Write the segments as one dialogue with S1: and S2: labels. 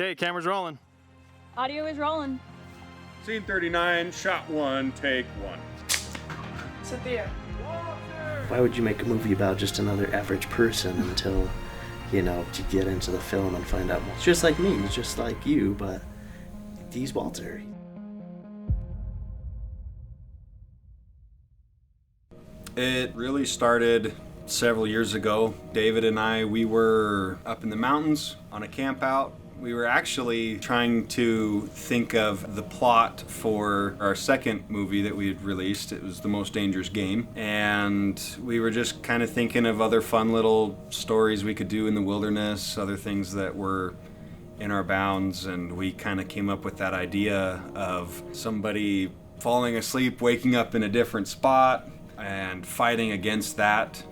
S1: Okay, camera's rolling.
S2: Audio is rolling.
S3: Scene 39, shot 1, take 1.
S2: Sophia.
S4: Why would you make a movie about just another average person until, you get into the film and find out, well, it's just like me, it's just like you, but he's Walter.
S3: It really started several years ago. David and I, we were up in the mountains on a camp out. We were actually trying to think of the plot for our second movie that we had released. It was The Most Dangerous Game. And we were just kind of thinking of other fun little stories we could do in the wilderness, other things that were in our bounds. And we kind of came up with that idea of somebody falling asleep, waking up in a different spot, and fighting against that.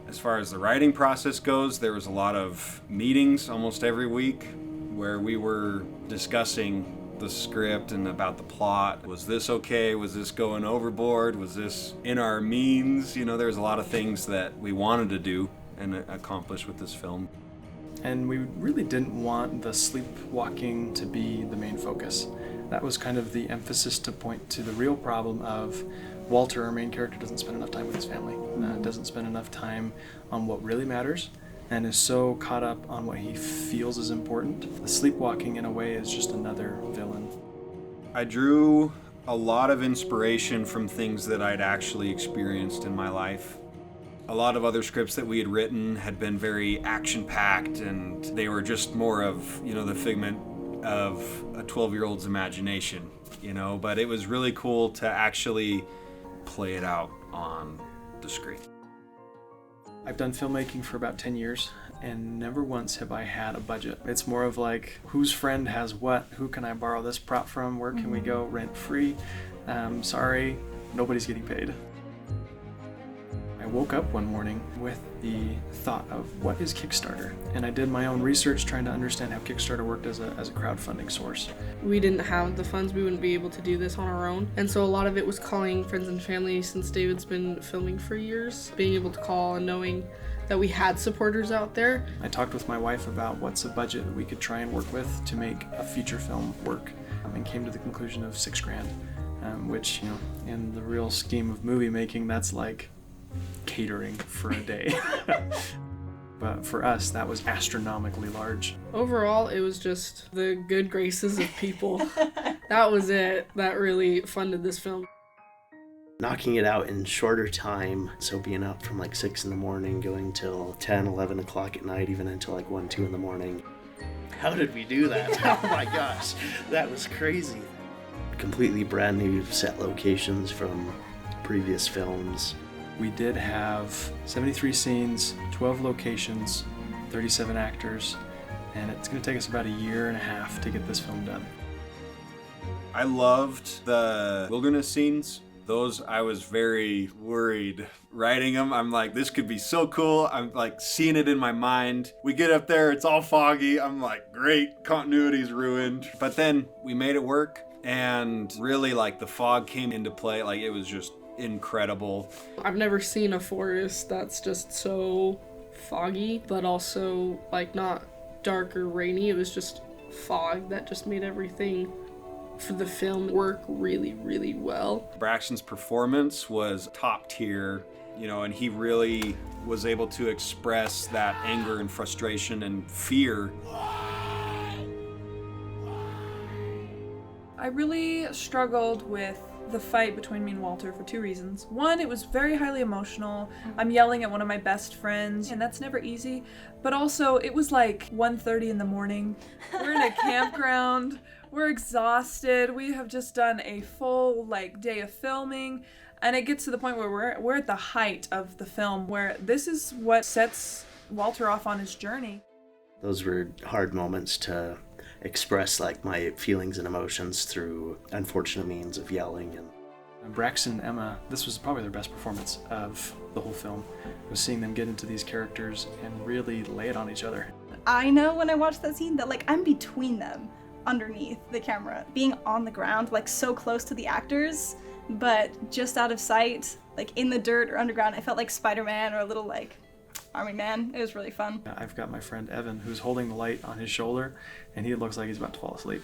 S3: As far as the writing process goes, there was a lot of meetings almost every week where we were discussing the script and about the plot. Was this okay? Was this going overboard? Was this in our means? There's a lot of things that we wanted to do and accomplish with this film.
S5: And we really didn't want the sleepwalking to be the main focus. That was kind of the emphasis to point to the real problem of Walter, our main character, doesn't spend enough time with his family, doesn't spend enough time on what really matters, and is so caught up on what he feels is important. The sleepwalking, in a way, is just another villain.
S3: I drew a lot of inspiration from things that I'd actually experienced in my life. A lot of other scripts that we had written had been very action-packed, and they were just more of, the figment of a 12-year-old's imagination, but it was really cool to actually play it out on the screen.
S5: I've done filmmaking for about 10 years, and never once have I had a budget. It's more of like, whose friend has what? Who can I borrow this prop from? Where can we go rent-free? Sorry, nobody's getting paid. I woke up one morning with the thought of, what is Kickstarter? And I did my own research trying to understand how Kickstarter worked as a crowdfunding source.
S6: We didn't have the funds, we wouldn't be able to do this on our own. And so a lot of it was calling friends and family, since David's been filming for years. Being able to call and knowing that we had supporters out there.
S5: I talked with my wife about what's a budget that we could try and work with to make a feature film work, and came to the conclusion of $6,000, which, in the real scheme of movie making, that's like catering for a day. But for us, that was astronomically large.
S6: Overall, it was just the good graces of people. That was it that really funded this film.
S4: Knocking it out in shorter time, so being up from like 6 in the morning, going till 10, 11 o'clock at night, even until like 1, 2 in the morning. How did we do that? Oh my gosh, that was crazy. Completely brand new set locations from previous films.
S5: We did have 73 scenes, 12 locations, 37 actors, and it's going to take us about 1.5 years to get this film done.
S3: I loved the wilderness scenes. Those, I was very worried writing them. I'm like, this could be so cool. I'm like seeing it in my mind. We get up there, it's all foggy. I'm like, great, continuity's ruined. But then we made it work, and really like the fog came into play. Like, it was just incredible.
S6: I've never seen a forest that's just so foggy, but also like not dark or rainy. It was just fog that just made everything for the film work really, really well.
S3: Braxton's performance was top tier, and he really was able to express that anger and frustration and fear.
S7: I really struggled with the fight between me and Walter for 2 reasons. One, it was very highly emotional. I'm yelling at one of my best friends, and that's never easy. But also, it was like 1:30 in the morning. We're in a campground. We're exhausted. We have just done a full day of filming, and it gets to the point where we're at the height of the film, where this is what sets Walter off on his journey.
S4: Those were hard moments to express my feelings and emotions through unfortunate means of yelling. And
S5: Braxton and Emma, this was probably their best performance of the whole film, was seeing them get into these characters and really lay it on each other.
S2: I know when I watched that scene that I'm between them, underneath the camera, being on the ground, so close to the actors, but just out of sight, in the dirt or underground. I felt like Spider-Man, or a little Army Man. It was really fun.
S5: I've got my friend Evan who's holding the light on his shoulder, and he looks like he's about to fall asleep.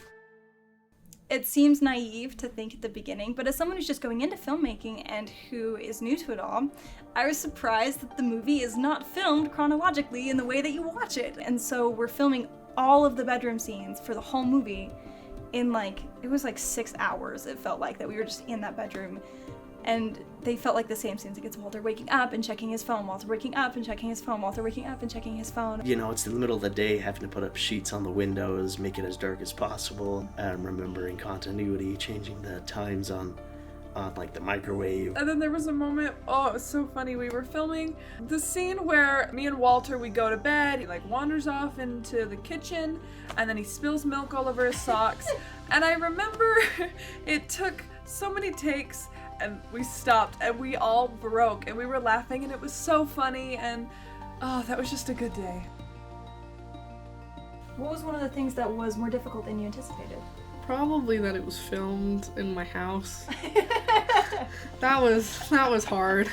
S2: It seems naive to think at the beginning, but as someone who's just going into filmmaking and who is new to it all, I was surprised that the movie is not filmed chronologically in the way that you watch it. And so we're filming all of the bedroom scenes for the whole movie in it was 6 hours. It felt like that we were just in that bedroom. And they felt like the same scenes. It gets Walter waking up and checking his phone, Walter waking up and checking his phone, Walter waking up and checking his phone.
S4: You know, it's in the middle of the day, having to put up sheets on the windows, make it as dark as possible, remembering continuity, changing the times on the microwave.
S7: And then there was a moment, oh, it was so funny. We were filming the scene where me and Walter, we go to bed. He wanders off into the kitchen, and then he spills milk all over his socks. And I remember it took so many takes, and we stopped, and we all broke, and we were laughing, and it was so funny, and oh, that was just a good day.
S2: What was one of the things that was more difficult than you anticipated?
S6: Probably that it was filmed in my house. That was hard.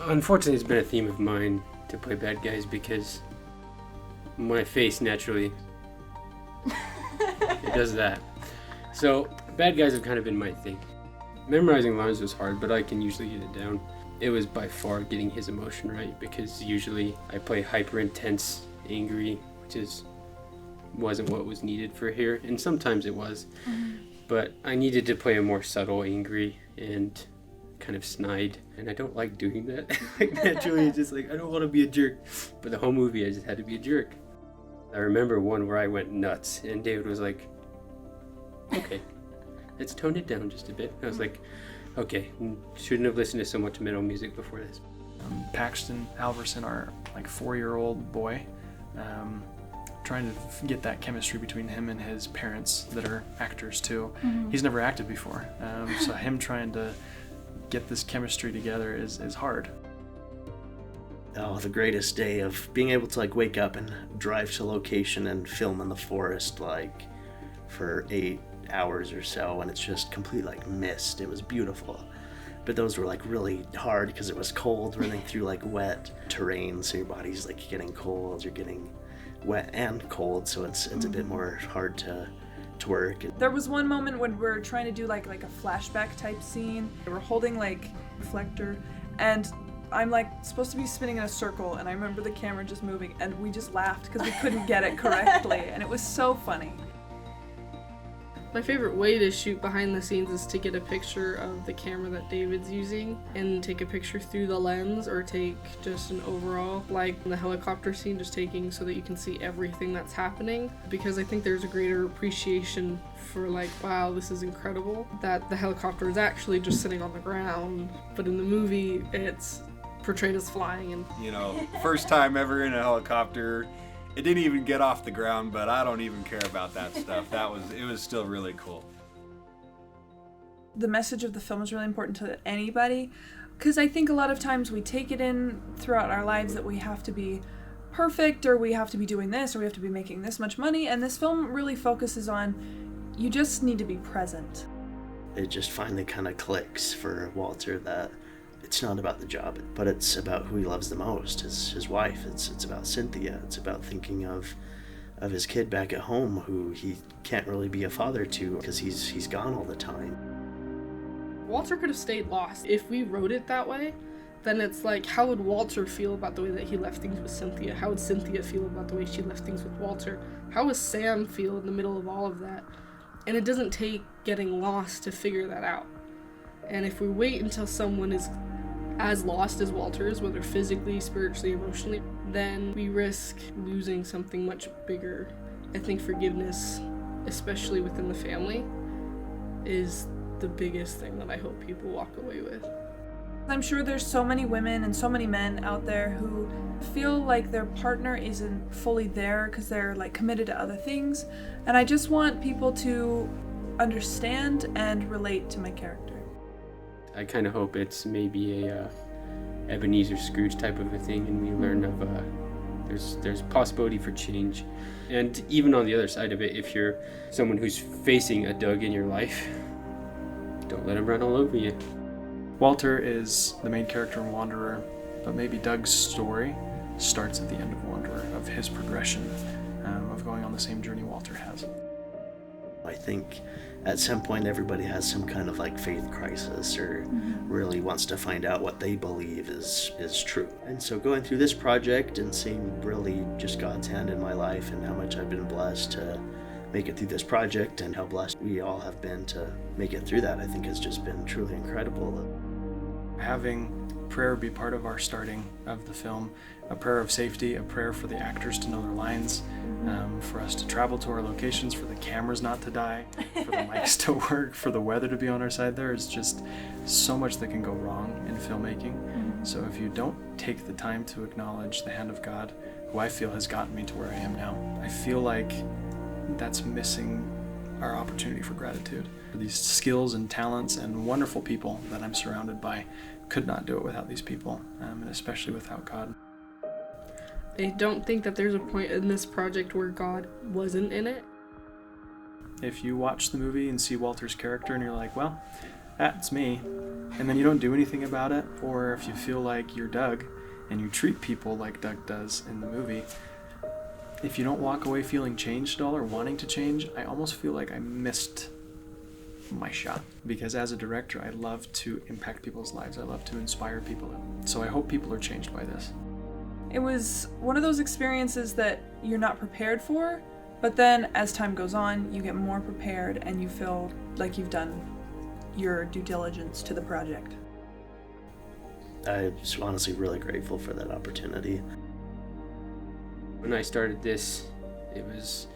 S1: Unfortunately, it's been a theme of mine to play bad guys because my face naturally it does that. So bad guys have kind of been my thing. Memorizing lines was hard, but I can usually get it down. It was by far getting his emotion right, because usually I play hyper intense, angry, which wasn't what was needed for here, and sometimes it was. But I needed to play a more subtle, angry, and kind of snide, and I don't like doing that. Naturally, it's just I don't want to be a jerk. But the whole movie, I just had to be a jerk. I remember one where I went nuts, and David was like, okay, let's tone it down just a bit. I was like, okay, shouldn't have listened to so much metal music before this.
S5: Paxton Alverson, our 4-year-old boy, trying to get that chemistry between him and his parents that are actors too. He's never acted before, so him trying to get this chemistry together is hard.
S4: Oh, the greatest day of being able to wake up and drive to location and film in the forest for 8 hours or so, and it's just complete mist. It was beautiful, but those were really hard because it was cold, running through wet terrain, so your body's getting cold, you're getting wet and cold, so it's a bit more hard to work.
S7: There was one moment when we're trying to do like a flashback type scene. We're holding reflector, and I'm supposed to be spinning in a circle, and I remember the camera just moving, and we just laughed because we couldn't get it correctly, and it was so funny.
S6: My favorite way to shoot behind the scenes is to get a picture of the camera that David's using and take a picture through the lens, or take just an overall, like the helicopter scene, just taking so that you can see everything that's happening, because I think there's a greater appreciation for wow, this is incredible, that the helicopter is actually just sitting on the ground, but in the movie it's portrayed as flying. And
S3: first time ever in a helicopter. It didn't even get off the ground, but I don't even care about that stuff. It was still really cool.
S7: The message of the film is really important to anybody, because I think a lot of times we take it in throughout our lives that we have to be perfect, or we have to be doing this, or we have to be making this much money, and this film really focuses on you just need to be present.
S4: It just finally kind of clicks for Walter that it's not about the job, but it's about who he loves the most, his wife. It's about Cynthia. It's about thinking of his kid back at home, who he can't really be a father to because he's gone all the time.
S6: Walter could have stayed lost. If we wrote it that way, then it's how would Walter feel about the way that he left things with Cynthia? How would Cynthia feel about the way she left things with Walter? How would Sam feel in the middle of all of that? And it doesn't take getting lost to figure that out. And if we wait until someone is as lost as Walter is, whether physically, spiritually, emotionally, then we risk losing something much bigger. I think forgiveness, especially within the family, is the biggest thing that I hope people walk away with.
S7: I'm sure there's so many women and so many men out there who feel like their partner isn't fully there because they're committed to other things, and I just want people to understand and relate to my character.
S1: I kind of hope it's maybe a Ebenezer Scrooge type of a thing, and we learn of there's possibility for change. And even on the other side of it, if you're someone who's facing a Doug in your life, don't let him run all over you.
S5: Walter is the main character in Wanderer, but maybe Doug's story starts at the end of Wanderer, of his progression, of going on the same journey Walter has.
S4: I think at some point everybody has some kind of like faith crisis or really wants to find out what they believe is true. And so going through this project and seeing really just God's hand in my life and how much I've been blessed to make it through this project and how blessed we all have been to make it through that, I think has just been truly incredible.
S5: Having prayer be part of our starting of the film, a prayer of safety, a prayer for the actors to know their lines, for us to travel to our locations, for the cameras not to die, for the mics to work, for the weather to be on our side. There is just so much that can go wrong in filmmaking. So if you don't take the time to acknowledge the hand of God, who I feel has gotten me to where I am now, I feel like that's missing our opportunity for gratitude. For these skills and talents and wonderful people that I'm surrounded by, could not do it without these people, and especially without God.
S6: I don't think that there's a point in this project where God wasn't in it.
S5: If you watch the movie and see Walter's character and you're like, well, that's me, and then you don't do anything about it, or if you feel like you're Doug and you treat people like Doug does in the movie, if you don't walk away feeling changed at all or wanting to change, I almost feel like I missed my shot. Because as a director, I love to impact people's lives. I love to inspire people. So I hope people are changed by this.
S7: It was one of those experiences that you're not prepared for, but then as time goes on, you get more prepared and you feel like you've done your due diligence to the project.
S4: I'm honestly really grateful for that opportunity.
S1: When I started this, it was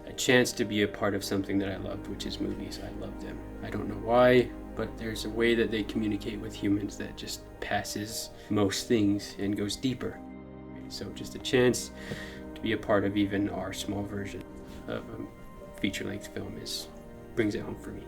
S1: a chance to be a part of something that I loved, which is movies. I love them. I don't know why, but there's a way that they communicate with humans that just passes most things and goes deeper. So just a chance to be a part of even our small version of a feature-length film brings it home for me.